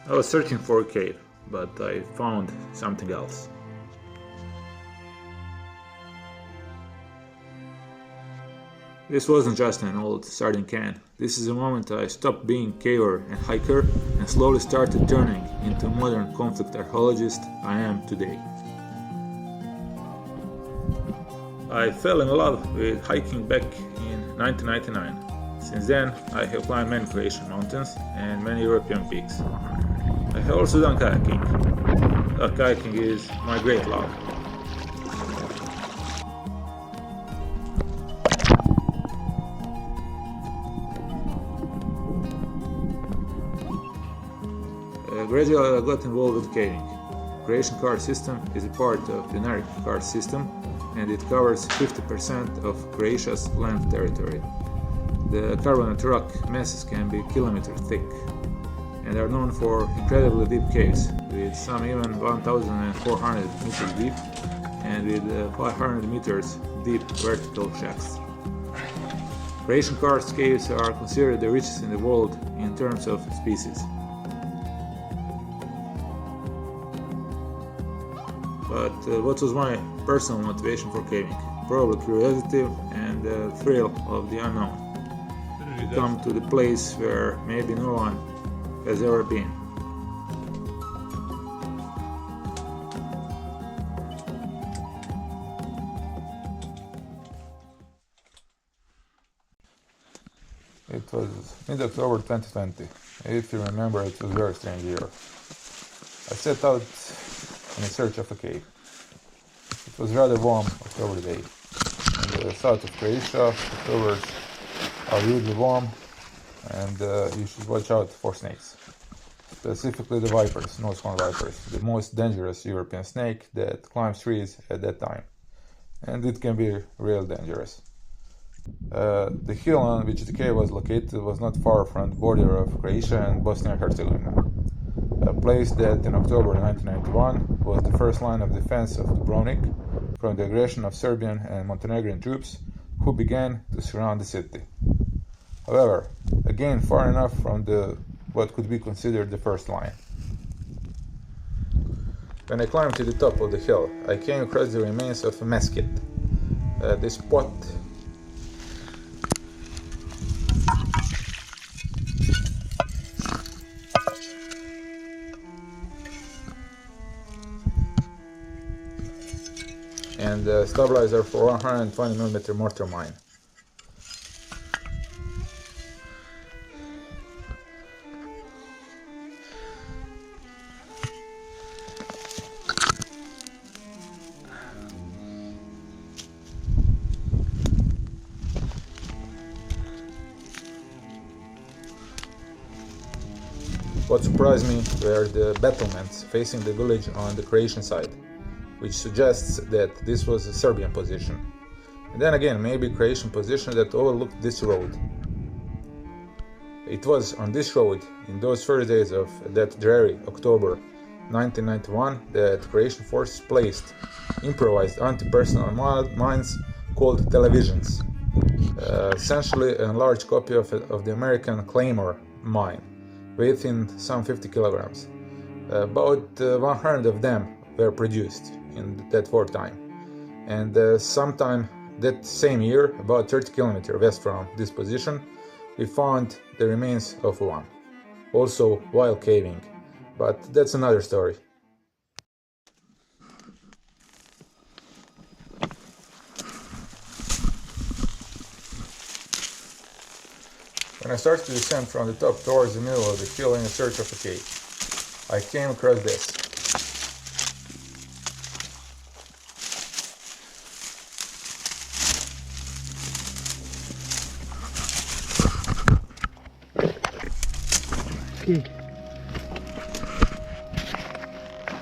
I was searching for a cave, but I found something else. This wasn't just an old sardine can. This is the moment I stopped being caver and hiker and slowly started turning into a modern conflict archaeologist I am today. I fell in love with hiking back in 1999. Since then, I have climbed many Croatian mountains and many European peaks. I have also done kayaking. Kayaking is my great love. Gradually I got involved with caving. Croatian card system is a part of the American card system and it covers 50% of Croatia's land territory. The carbonate rock masses can be kilometer thick and are known for incredibly deep caves, with some even 1,400 meters deep and with 500 meters deep vertical shafts. Croatian karst caves are considered the richest in the world in terms of species. But what was my personal motivation for caving? Probably curiosity and the thrill of the unknown. To come to the place where maybe no one has ever been. It was mid-October 2020. If you remember, it was a very strange year. I set out in search of a cave. It was rather warm October day. In the south of Croatia, Octobers are usually warm and you should watch out for snakes. Specifically the vipers, Northern vipers, the most dangerous European snake that climbs trees at that time. And it can be real dangerous. The hill on which the cave was located was not far from the border of Croatia and Bosnia and Herzegovina. A place that in October 1991 was the first line of defense of Dubrovnik from the aggression of Serbian and Montenegrin troops who began to surround the city. However, again far enough from what could be considered the first line. When I climbed to the top of the hill, I came across the remains of a messerschmitt. This spot and a stabilizer for 120mm mortar mine. What surprised me were the battlements facing the village on the Croatian side, which suggests that this was a Serbian position. And then again, maybe a Croatian position that overlooked this road. It was on this road, in those first days of that dreary October 1991, that Croatian forces placed improvised anti-personnel mines called televisions. Essentially a large copy of the American Claymore mine, weighing some 50 kilograms. About 100 of them were produced in that wartime, and sometime that same year, about 30 kilometers west from this position, we found the remains of one, also while caving, but that's another story. When I started to descend from the top towards the middle of the hill in search of a cave, I came across this.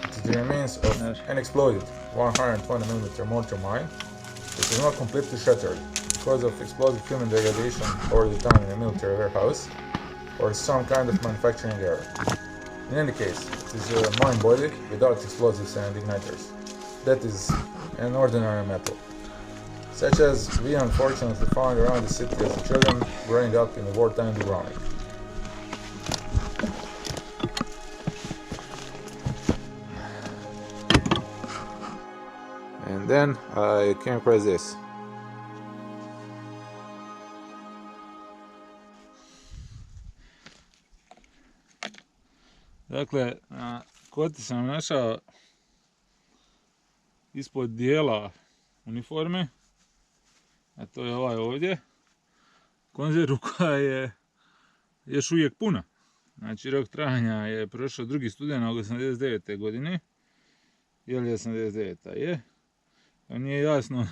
It's the remains of an exploded 120mm mortar mine, which is not completely shattered because of explosive human degradation over the time in a military warehouse or some kind of manufacturing error. In any case, it is a mine body without explosives and igniters. That is an ordinary metal, such as we unfortunately found around the city as children growing up in the wartime Dubrovnik. And then I came across this. Dakle, na koti sam našao ispod dijela uniforme, a to je ovaj ovdje, konzervu koja je još uvijek puna. Znači, rok trajanja je prošao 2. studenog 89. godine. Je li 89. je? A nije jasno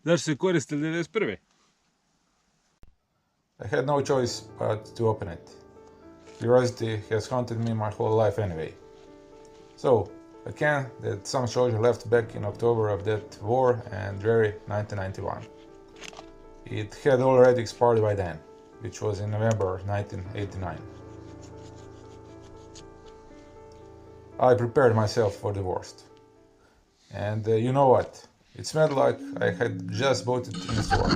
zašto se koristili 91. I had no choice but to open it. Curiosity has haunted me my whole life anyway. So, a can that some soldier left back in October of that war and January 1991. It had already expired by then, which was in November 1989. I prepared myself for the worst. And you know what? It smelled like I had just bought it in the store.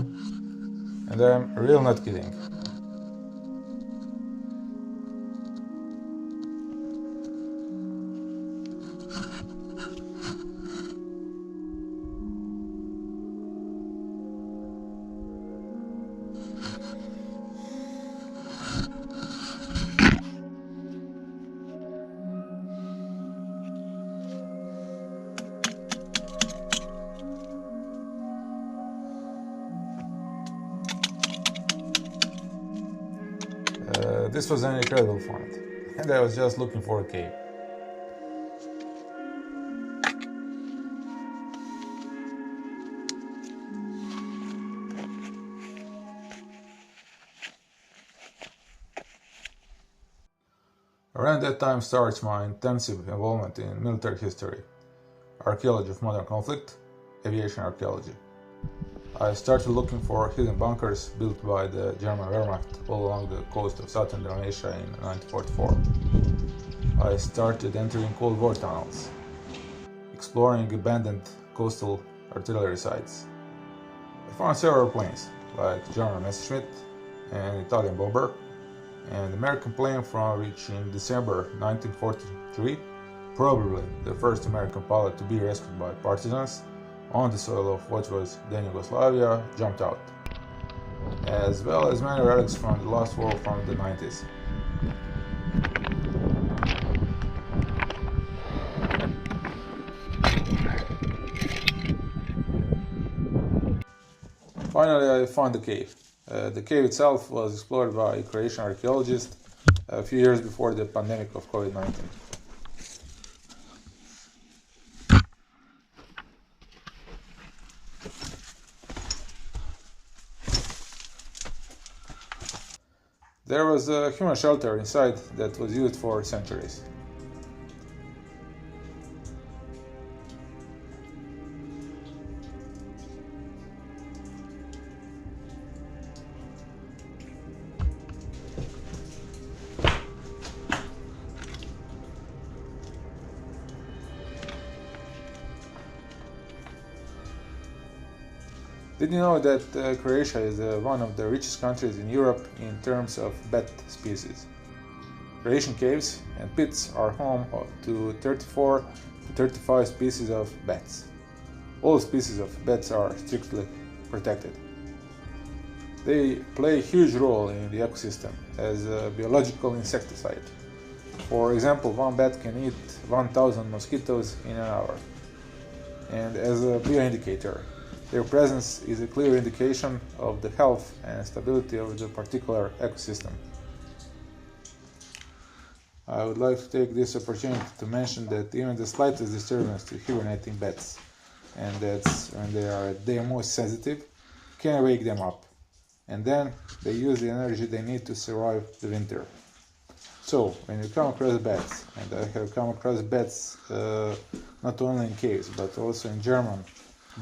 And I'm really not kidding. This was an incredible find, and I was just looking for a cave. Around that time starts my intensive involvement in military history, archaeology of modern conflict, aviation archaeology. I started looking for hidden bunkers built by the German Wehrmacht all along the coast of southern Dalmatia in 1944. I started entering Cold War tunnels, exploring abandoned coastal artillery sites. I found several planes, like German Messerschmitt, an Italian bomber, and American plane from which in December 1943, probably the first American pilot to be rescued by Partisans, on the soil of what was then Yugoslavia, jumped out, as well as many relics from the last war from the 90s. Finally, I found the cave. The cave itself was explored by Croatian archaeologists a few years before the pandemic of COVID-19. There was a human shelter inside that was used for centuries. Did you know that Croatia is one of the richest countries in Europe in terms of bat species? Croatian caves and pits are home to 34 to 35 species of bats. All species of bats are strictly protected. They play a huge role in the ecosystem as a biological insecticide. For example, one bat can eat 1,000 mosquitoes in an hour. And as a bioindicator, their presence is a clear indication of the health and stability of the particular ecosystem. I would like to take this opportunity to mention that even the slightest disturbance to hibernating bats, and that's when they are at their most sensitive, can wake them up, and then they use the energy they need to survive the winter. So, when you come across bats, and I have come across bats not only in caves, but also in German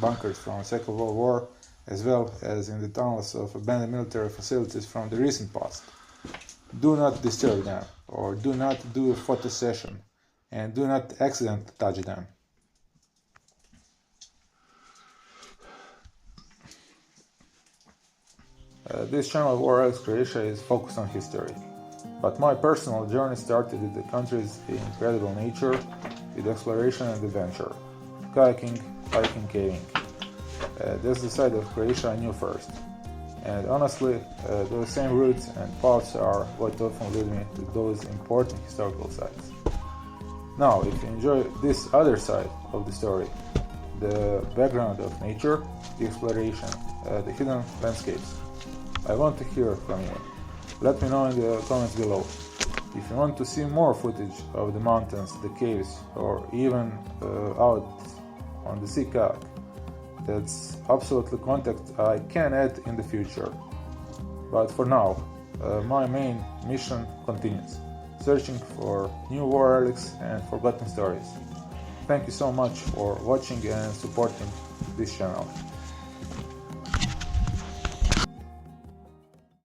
bunkers from the Second World War, as well as in the tunnels of abandoned military facilities from the recent past. Do not disturb them, or do not do a photo session, and do not accidentally touch them. This channel, War Relics Croatia, is focused on history, but my personal journey started with the country's incredible nature, with exploration and adventure, kayaking, hiking, caving. That's the side of Croatia I knew first, and honestly, those same routes and paths are what often lead me to those important historical sites. Now, if you enjoy this other side of the story, the background of nature, the exploration, the hidden landscapes, I want to hear from you. Let me know in the comments below. If you want to see more footage of the mountains, the caves, or even out on the sea kayak, that's absolutely content I can add in the future. But for now, my main mission continues, searching for new war relics and forgotten stories. Thank you so much for watching and supporting this channel.